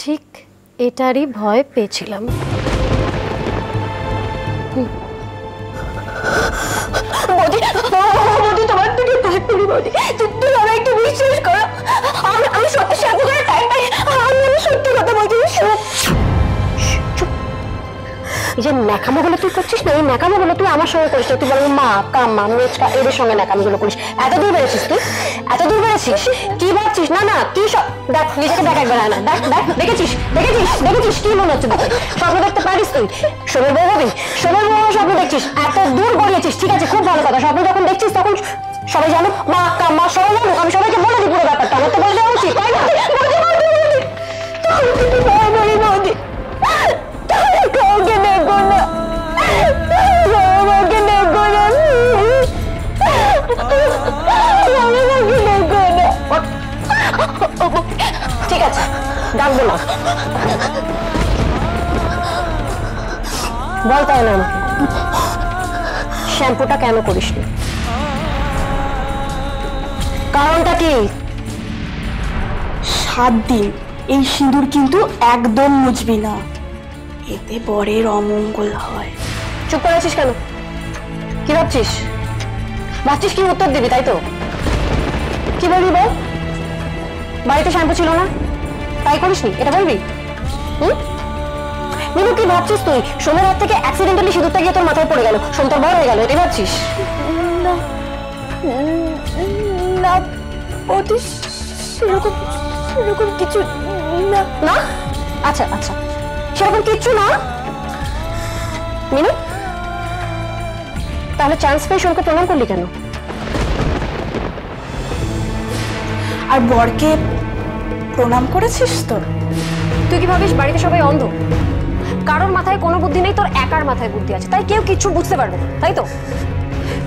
ঠিক এটারই ভয় পেয়েছিলাম। বৌদি, বৌদি তোমার থেকে পায়ে পড়ি বৌদি, তুমি আমার একটু বিশ্বাস করো। আমি সত্যি শ্যাম্পু করার টাইম পাই, আমি সত্যি কথা বলছি। এই যে ন্যাকামোগুলো তুই করছিস না, এই ন্যাকামোগুলো তুই আমার সঙ্গে করিস না। তুই বল মা, কাম্মা, মেচকা এদের সঙ্গে ন্যাকামোগুলো করিস। এত দূর বেড়েছিস তুই, এত দূর বেড়েছিস। কি ভাবছিস? না না, কি সব দেখ, নিজেকে দেখ একবার। না দেখ দেখ, দেখেছিস দেখেছিস দেখেছিস কি মনে হচ্ছে দেখে? স্বপ্ন দেখতে পারিস তুই? সোমের বউ হবি, সোমের বউ স্বপ্ন দেখছিস? এত দূর গড়িয়েছিস, ঠিক আছে, খুব ভালো কথা। স্বপ্ন যখন দেখছিস তখন সবাই জানো, মা কাম্মা সবাই জানো। আমি সবাইকে বলে দিই পুরো ব্যাপারটা, আমার তো বলে দেওয়া উচিত, তাই না? বৌদি কাউকে দেখো না, আমাকে দেখো না, আমাকে দেখো না। ঠিক আছে, ডাকবো না। বল তাহলে আমাকে, শ্যাম্পুটা কেন করিসনি? কারণটা কি? 7 দিন এই সিঁদুর কিন্তু একদম মুছবি না, এতে বরের অমঙ্গল হয়। চুপ করে আছিস কেন? কি ভাবছিস? ভাবছিস কি উত্তর দিবি, তাই তো? কি বলবি বল? বাড়িতে শ্যাম্পু ছিল না তাই করিসনি, এটা বলবি? মিনু, কি ভাবছিস তুই? সোমের হাত থেকে অ্যাক্সিডেন্টালি সিঁদুরটা গিয়ে তোর মাথায় পড়ে গেল, সোম তোর বড় হয়ে গেল, এটাই ভাবছিস? না না বৌদি, সেরকম কিছু না। না? আচ্ছা আচ্ছা, সেরকম কিচ্ছু না। মিনু, তাহলে চান্স পেয়ে সোমকে প্রণাম করলি কেন? আর বরকে প্রণাম করেছিস তো? তুই কি ভাবিস বাড়িতে সবাই অন্ধ? কারোর মাথায় কোনো বুদ্ধি নেই, তোর একার মাথায় বুদ্ধি আছে, তাই কেউ কিচ্ছু বুঝতে পারবে না, তাই তো?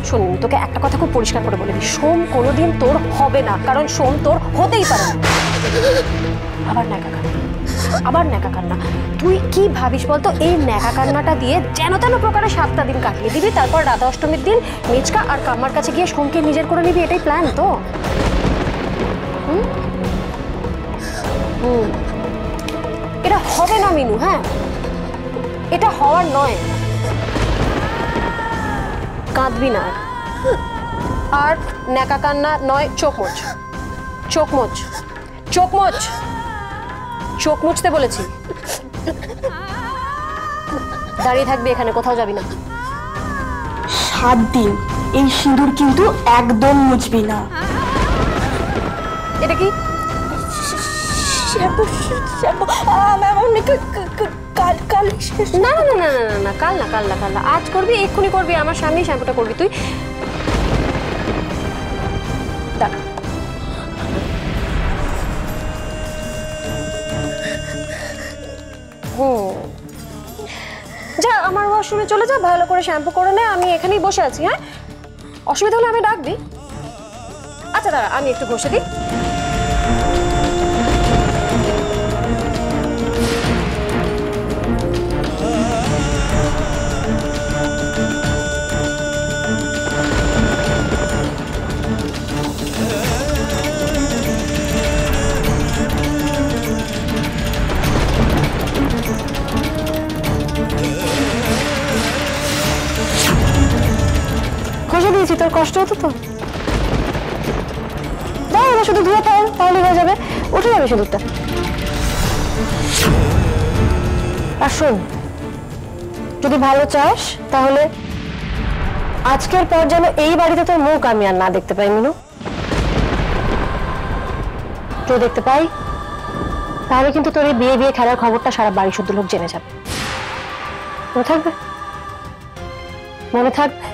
শোন, তোকে একটা কথা খুব পরিষ্কার করে বলে দিই, সোম কোনোদিন তোর হবে না, কারণ সোম তোর হতেই পারে না। আবার ন্যাকা কান্না, আবার ন্যাকা কান্না। তুই কি ভাবিস বলতো? এই ন্যাকা কান্নাটা দিয়ে যেন তেন প্রকারে 7টা দিন কাটিয়ে দিবি, তারপর রাধা অষ্টমীর দিন মেচকা আর কাম্মার কাছে গিয়ে সোমকে নিজের করে নিবি, এটাই প্ল্যান তো? এটা হবে না মিনু, হ্যাঁ, এটা হওয়ার নয়। কাঁদবি না আর ন্যাকা কান্না নয়, চোখ মোচ, চোখ মোচ, চোখ মোচ, চোখ মুছতে বলেছি। দাঁড়িয়ে থাকবি এখানে, কোথাও যাবি না। 7 দিন এই সিঁদুর কিন্তু একদম মুছবি না। এটা কি? না না না না না না, কাল না, কাল না, কাল না, আজ করবি, এক্ষুনি করবি, আমার সামনেই শ্যাম্পুটা করবি তুই। দেখ, যা আমার ওয়াশরুমে চলে যা, ভালো করে শ্যাম্পু করে নে, আমি এখানেই বসে আছি। হ্যাঁ, অসুবিধা হলে আমি ডাকবি। আচ্ছা দাঁড়া, আমি একটু ঘষে দিই। ঘষে দিয়েছি, তোর কষ্ট হতো তো? দাঁড়া, শুধু ধুয়ে ফেল, তাহলে হয়ে যাবে, উঠে যাবে সিঁদুরটা। আর শোন, যদি ভালো চাস তাহলে আজকের পর যেন এই বাড়িতে তোর মুখ আমি আর না দেখতে পাই মিনু। কেউ দেখতে পাই তাহলে কিন্তু তোর এই বিয়ে বিয়ে খেলার খবরটা সারা বাড়ি শুদ্ধ লোক জেনে যাবে। মনে থাকবে? মনে থাকবে?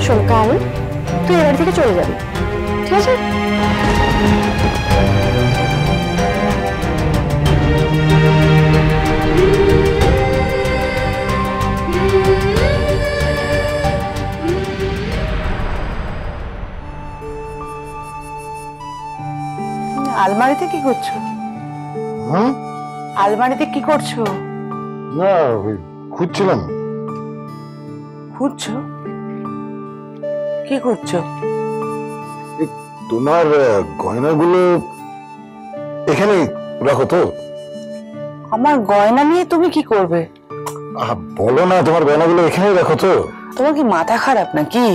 শোন, কাল তুই এবার থেকে চলে যাবি, ঠিক আছে? আলমারিতে কি করছো? হুম? আলমারিতে কি করছো? না, ওই খুঁজছিলাম। খুঁজছো? কি খুঁজছো? তোমার গয়নাগুলো এখানে রাখো তো। আমার গয়না নিয়ে তুমি কি করবে? বলো না, তোমার গয়নাগুলো এখানেই রাখো তো। তোমার কি মাথা খারাপ নাকি?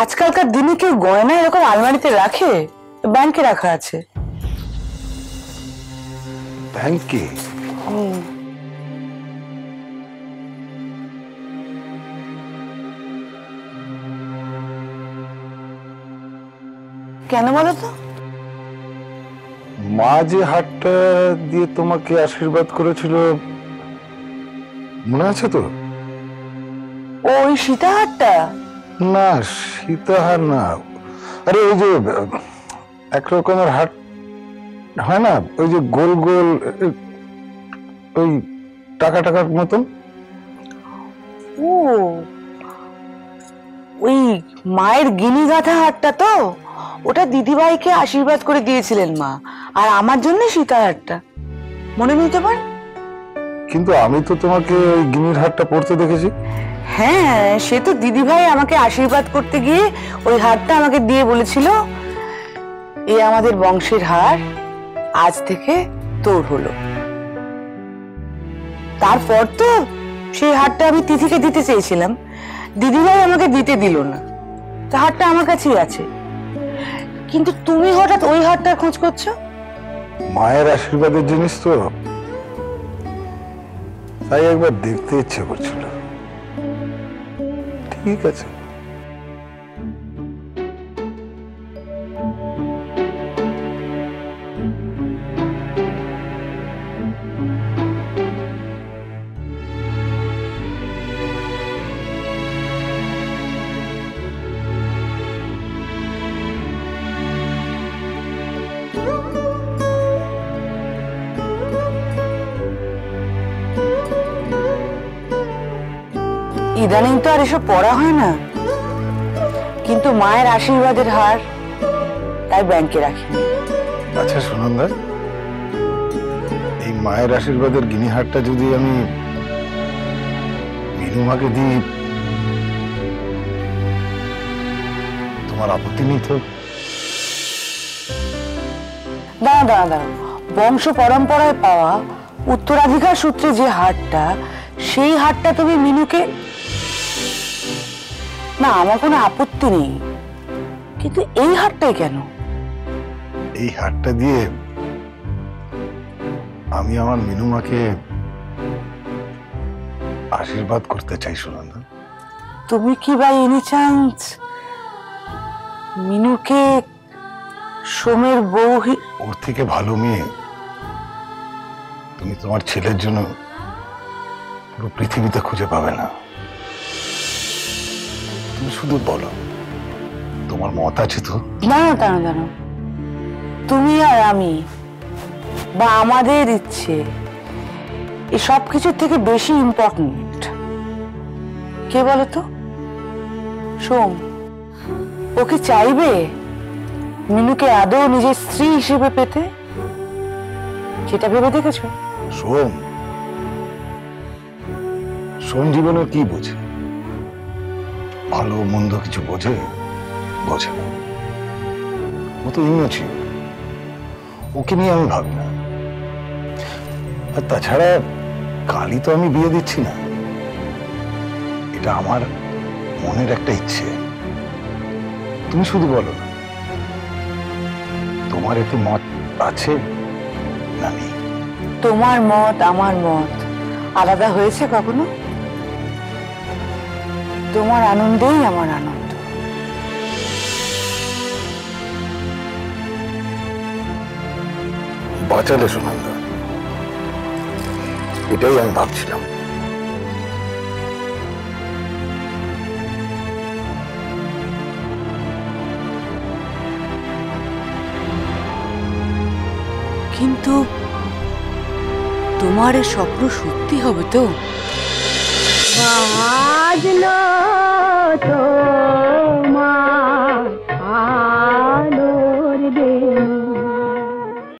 আজকালকার দিনে কেউ গয়না এরকম আলমারিতে রাখে? ব্যাংকে রাখা আছে। ব্যাংকে? কেন বলো তো? মা যে হাতটা দিয়ে তোমাকে আশীর্বাদ করেছিল, মনে আছে তো? ওই সীতাহারটা? না, সীতাহার না। আরে ওই যে এক রকমের হাট হয় না, ওই যে গোল গোল, ওই টাকা টাকার মতন। ও, ওই মায়ের গিনি গাঁথা হারটা তো? ওটা দিদিভাইকে আশীর্বাদ করে দিয়েছিলেন মা, আর আমার জন্য সীতাহারটা। মনে নেই তোমার? কিন্তু আমি তো তোমাকে ওই গিনির হারটা পড়তে দেখেছি। হ্যাঁ, সে তো দিদিভাই আমাকে আশীর্বাদ করতে গিয়ে ওই হারটা আমাকে দিয়ে বলেছিল, এ আমাদের বংশের হার, আজ থেকে তোর হলো। তারপর তো সেই হারটা আমি তিথিকে দিতে চেয়েছিলাম, দিদিভাই আমাকে দিতে দিল না। তা হারটা আমার কাছেই আছে। কিন্তু তুমি হঠাৎ ওই হারটার খোঁজ করছো? মায়ের আশীর্বাদের জিনিস তো, তাই একবার দেখতে ইচ্ছে করছিল। ঠিক আছে। ইদানিং তো আর এসব পড়া হয় না, কিন্তু মায়ের আশীর্বাদের হার, তাই ব্যাংকে রাখিনি। আচ্ছা সুনন্দা, এই মায়ের আশীর্বাদের গিনি হারটা যদি আমি মিনুমাকে দিই, তোমার আপত্তি নেই তো? দাঁড়া দাঁড়া দাঁড়া, বংশ পরম্পরায় পাওয়া উত্তরাধিকার সূত্রে যে হারটা, সেই হারটা তুমি মিনুকে? না, আমার কোনো আপত্তি নেই, কিন্তু এই হারটাই কেন? এই হারটা দিয়ে আমি আমার মিনুমাকে আশীর্বাদ করতে চাই সুনন্দা। তুমি কি বাই এনি চান্স মিনুকে সোমের বউ? ওর থেকে ভালো মেয়ে তুমি তোমার ছেলের জন্য পুরো পৃথিবীতে খুঁজে পাবে না। তুমি শুধু বলো, তোমার মত আছে তো? দাঁড়াও দাঁড়াও দাঁড়াও, তুমি আর আমি বা আমাদের ইচ্ছে, এই সব কিছুর থেকে বেশি ইম্পর্টেন্ট কে বলো তো? সোম। ওকে চাইবে মিনুকে আদৌ নিজের স্ত্রী হিসেবে পেতে? সেটা ভেবে দেখেছো? সোম, সোম জীবনের কি বোঝে? ভালো মন্দ কিছু বোঝে? বোঝে না। ও তো ইমেচিউর, ওকে নিয়ে আমি ভাবি না। আর তাছাড়া কালই তো আমি বিয়ে দিচ্ছি না, এটা আমার মনের একটা ইচ্ছে। তুমি শুধু বলো না, তোমার এতে মত আছে না নেই? তোমার মত আমার মত আলাদা হয়েছে কখনো? তোমার আনন্দেই আমার আনন্দ। বাঁচালে সুনন্দা, এটাই আমি ভাবছিলাম। কিন্তু তোমার এই স্বপ্ন সত্যি হবে তো? বাজলো তোমার